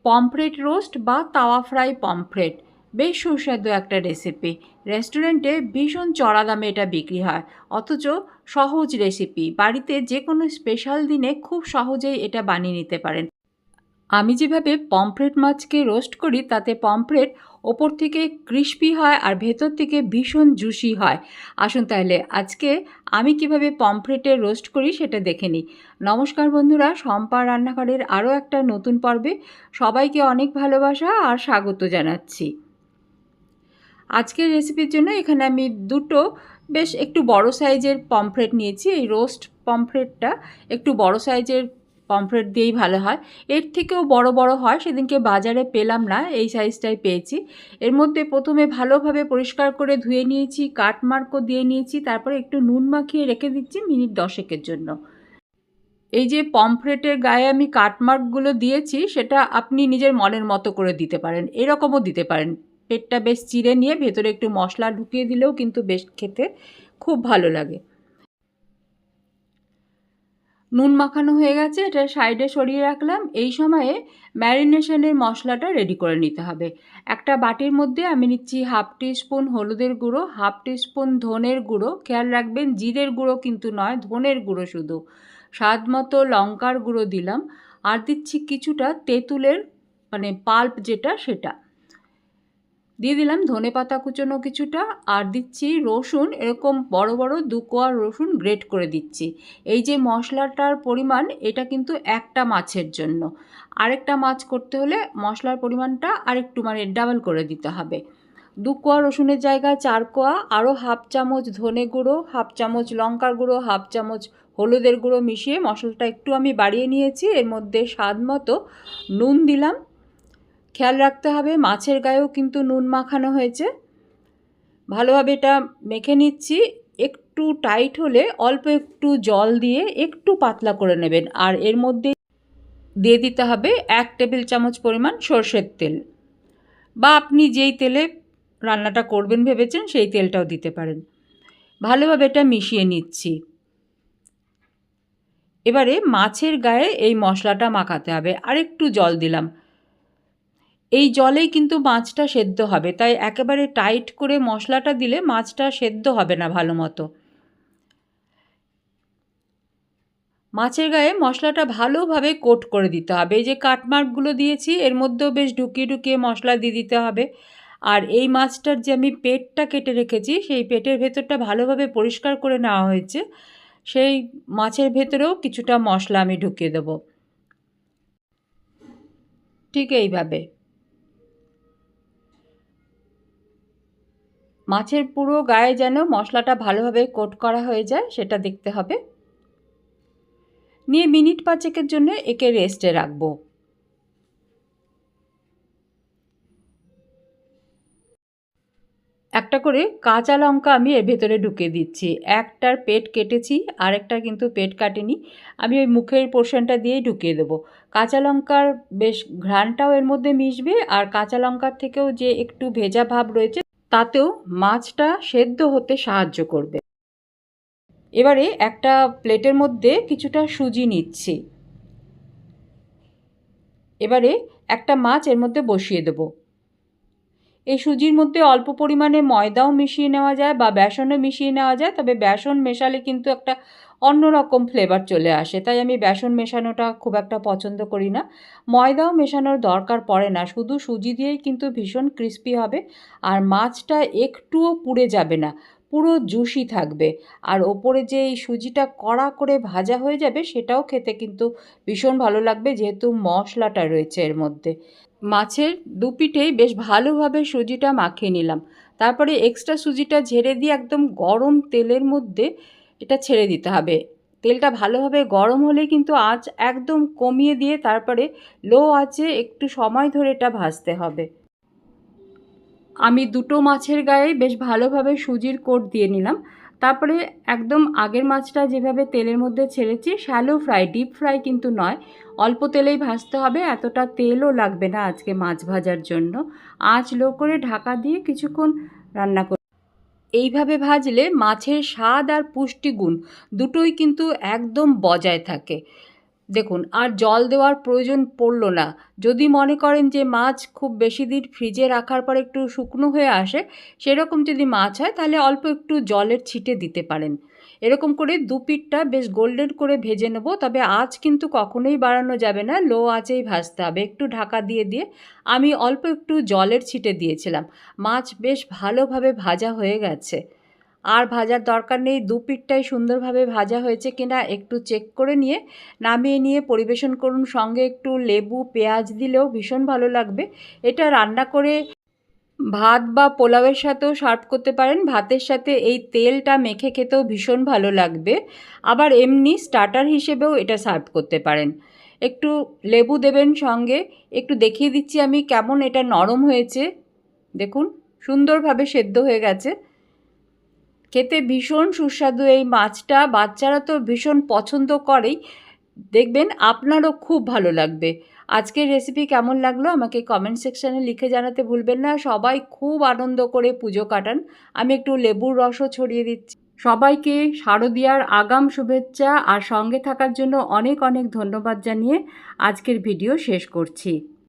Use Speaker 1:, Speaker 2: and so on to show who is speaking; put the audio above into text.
Speaker 1: Pomfret roast বা তাওয়া fry pomfret বেশ সুস্বাদু একটা রেসিপি। রেস্টুরেন্টে ভীষণ চড়া দামে এটা বিক্রি হয়, অথচ সহজ রেসিপি। বাড়িতে যে কোনো স্পেশাল দিনে খুব সহজেই এটা বানিয়ে নিতে পারেন। আমি যেভাবে পমফ্রেট মাছকে রোস্ট করি তাতে পমফ্রেট ওপর থেকে ক্রিস্পি হয় আর ভেতর থেকে ভীষণ জুসি হয়। আসুন তাহলে আজকে আমি কিভাবে পমফ্রেটের রোস্ট করি সেটা দেখে নিই। নমস্কার বন্ধুরা, শম্পা রান্নাঘরের আরও একটা নতুন পর্বে সবাইকে অনেক ভালোবাসা আর স্বাগত জানাচ্ছি। আজকের রেসিপির জন্য এখানে আমি দুটো বেশ একটু বড় সাইজের পমফ্রেট নিয়েছি। এই রোস্ট পমফ্রেটটা একটু বড় সাইজের পমফ্রেট দিয়েই ভালো হয়। এর থেকেও বড় বড় হয়, সেদিনকে বাজারে পেলাম না, এই সাইজটাই পেয়েছি। এর মধ্যে প্রথমে ভালোভাবে পরিষ্কার করে ধুয়ে নিয়েছি, কাটমার্কও দিয়ে নিয়েছি, তারপরে একটু নুন মাখিয়ে রেখে দিচ্ছি মিনিট 10 জন্য। এই যে পমফ্রেটের গায়ে আমি কাটমার্কগুলো দিয়েছি সেটা আপনি নিজের মনের মতো করে দিতে পারেন, এরকমও দিতে পারেন। পেটটা বেশ চিড়ে নিয়ে ভেতরে একটু মশলা ঢুকিয়ে দিলেও কিন্তু বেশ খেতে খুব ভালো লাগে। নুন মাখানো হয়ে গেছে, এটা সাইডে সরিয়ে রাখলাম। এই সময়ে ম্যারিনেশনের মশলাটা রেডি করে নিতে হবে। একটা বাটির মধ্যে আমি নিচ্ছি 1/2 টিস্পুন হলুদের গুঁড়ো, 1/2 টিস্পুন ধনের গুঁড়ো, খেয়াল রাখবেন জিরের গুঁড়ো কিন্তু নয়, ধনের গুঁড়ো শুধু। স্বাদ মতো লঙ্কার গুঁড়ো দিলাম, আর দিচ্ছি কিছুটা তেঁতুলের মানে পাল্প যেটা সেটা দিয়ে দিলাম, ধনেপাতা কুচোনো কিছুটা, আর দিচ্ছি রসুন, এরকম বড় বড় 2 কোয়া রসুন গ্রেট করে দিচ্ছি। এই যে মশলাটার পরিমাণ, এটা কিন্তু একটা মাছের জন্য। আরেকটা মাছ করতে হলে মশলার পরিমাণটা আরেকটু ডাবল করে দিতে হবে। 2 কোয়া রসুনের জায়গায় 4 কোয়া, আরও 1/2 চামচ ধনে গুঁড়ো, 1/2 চামচ লঙ্কার গুঁড়ো, 1/2 চামচ হলুদের গুঁড়ো মিশিয়ে মশলাটা একটু আমি বাড়িয়ে নিয়েছি। এর মধ্যে স্বাদ মতো নুন দিলাম। খেয়াল রাখতে হবে মাছের গায়েও কিন্তু নুন মাখানো হয়েছে। ভালোভাবে এটা মেখে নিচ্ছি। একটু টাইট হলে অল্প একটু জল দিয়ে একটু পাতলা করে নেবেন, আর এর মধ্যে দিয়ে দিতে হবে 1 টেবিল চামচ পরিমাণ সর্ষের তেল, বা আপনি যেই তেলে রান্নাটা করবেন ভেবেছেন সেই তেলটাও দিতে পারেন। ভালোভাবে এটা মিশিয়ে নিচ্ছি। এবারে মাছের গায়ে এই মশলাটা মাখাতে হবে। আর একটু জল দিলাম, এই জলেই কিন্তু মাছটা সেদ্ধ হবে, তাই একেবারে টাইট করে মশলাটা দিলে মাছটা সেদ্ধ হবে না ভালো মতো। মাছের গায়ে মশলাটা ভালোভাবে কোট করে দিতে হবে। এই যে কাটমার্কগুলো দিয়েছি এর মধ্যেও বেশ ঢুকিয়ে ঢুকিয়ে মশলা দিয়ে দিতে হবে। আর এই মাছটার যে আমি পেটটা কেটে রেখেছি সেই পেটের ভেতরটা ভালোভাবে পরিষ্কার করে নেওয়া হয়েছে, সেই মাছের ভেতরেও কিছুটা মশলা আমি ঢুকিয়ে দেবো, ঠিক এইভাবে। মাছের পুরো গায়ে যেন মশলাটা ভালোভাবে কোট করা হয়ে যায় সেটা দেখতে হবে। নিয়ে মিনিট 5 জন্য একে রেস্টে রাখবো। একটা করে কাঁচা লঙ্কা আমি এর ভেতরে ঢুকিয়ে দিচ্ছি। একটার পেট কেটেছি, আরেকটার কিন্তু পেট কাটিনি। আমি ওই মুখের পোর্শনটা দিয়েই ঢুকিয়ে দেবো। কাঁচা লঙ্কার বেশ ঘ্রাণটাও এর মধ্যে মিশবে, আর কাঁচা লঙ্কার থেকেও যে একটু ভেজা ভাব রয়েছে তাতেও মাছটা সেদ্ধ হতে সাহায্য করবে। এবারে একটা প্লেটের মধ্যে কিছুটা সুজি নিচ্ছি। এবারে একটা মাছ এর মধ্যে বসিয়ে দেবো। এই সুজির মধ্যে অল্প পরিমাণে ময়দাও মিশিয়ে নেওয়া যায় বা বেসনও মিশিয়ে নেওয়া যায়, তবে বেসন মেশালে কিন্তু একটা অন্যরকম ফ্লেভার চলে আসে, তাই আমি বেসন মেশানোটা খুব একটা পছন্দ করি না। ময়দাও মেশানোর দরকার পড়ে না, শুধু সুজি দিয়েই কিন্তু ভীষণ ক্রিস্পি হবে, আর মাছটা একটুও পুড়ে যাবে না, পুরো জুসি থাকবে। আর ওপরে যে এই সুজিটা কড়া করে ভাজা হয়ে যাবে সেটাও খেতে কিন্তু ভীষণ ভালো লাগবে, যেহেতু মশলাটা রয়েছে এর মধ্যে। মাছের দুপিঠেই বেশ ভালোভাবে সুজিটা মাখিয়ে নিলাম। তারপরে এক্সট্রা সুজিটা ঝেড়ে দিয়ে একদম গরম তেলের মধ্যে এটা ছেড়ে দিতে হবে। তেলটা ভালোভাবে গরম হলে কিন্তু আঁচ একদম কমিয়ে দিয়ে তারপরে লো আঁচে একটু সময় ধরে এটা ভাজতে হবে। আমি দুটো মাছের গায়ে বেশ ভালোভাবে সুজির কোট দিয়ে নিলাম। তারপরে একদম আগের মাছটা যেভাবে তেলের মধ্যে ছেড়েছি, শ্যালো ফ্রাই, ডিপ ফ্রাই কিন্তু নয়, অল্প তেলেই ভাজতে হবে, এতটা তেলও লাগবে না আজকে মাছ ভাজার জন্য। আঁচ লো করে ঢাকা দিয়ে কিছুক্ষণ রান্না করে এইভাবে ভাজলে মাছের স্বাদ আর পুষ্টিগুণ দুটোই কিন্তু একদম বজায় থাকে। দেখুন আর জল দেওয়ার প্রয়োজন পড়লো না। যদি মনে করেন যে মাছ খুব বেশি দিন ফ্রিজে রাখার পর একটু শুকনো হয়ে আসে, সেরকম যদি মাছ হয় তাহলে অল্প একটু জলের ছিটে দিতে পারেন। এরকম করে দু পিঠটা বেশ গোল্ডেন করে ভেজে নেব, তবে আঁচ কিন্তু কখনোই বাড়ানো যাবে না, লো আঁচেই ভাজতে হবে। একটু ঢাকা দিয়ে দিয়ে আমি অল্প একটু জলের ছিটে দিয়েছিলাম। মাছ বেশ ভালোভাবে ভাজা হয়ে গেছে, আর ভাজার দরকার নেই। দু পিঠটাই সুন্দরভাবে ভাজা হয়েছে কিনা একটু চেক করে নিয়ে নামিয়ে নিয়ে পরিবেশন করুন। সঙ্গে একটু লেবু পেঁয়াজ দিলেও ভীষণ ভালো লাগবে। এটা রান্না করে ভাত বা পোলাওয়ের সাথেও সার্ভ করতে পারেন। ভাতের সাথে এই তেলটা মেখে খেতেও ভীষণ ভালো লাগবে। আবার এমনি স্টার্টার হিসেবেও এটা সার্ভ করতে পারেন। একটু লেবু দেবেন সঙ্গে। একটু দেখিয়ে দিচ্ছি আমি কেমন এটা নরম হয়েছে। দেখুন সুন্দরভাবে সেদ্ধ হয়ে গেছে। খেতে ভীষণ সুস্বাদু এই মাছটা, বাচ্চারা তো ভীষণ পছন্দ করেই। দেখবেন আপনারও খুব ভালো লাগবে। আজকের রেসিপি কেমন লাগলো আমাকে কমেন্ট সেকশানে লিখে জানাতে ভুলবেন না। সবাই খুব আনন্দ করে পুজো কাটান। আমি একটু লেবুর রসও ছড়িয়ে দিচ্ছি। সবাইকে শারদীয়ার আগাম শুভেচ্ছা আর সঙ্গে থাকার জন্য অনেক অনেক ধন্যবাদ জানিয়ে আজকের ভিডিও শেষ করছি।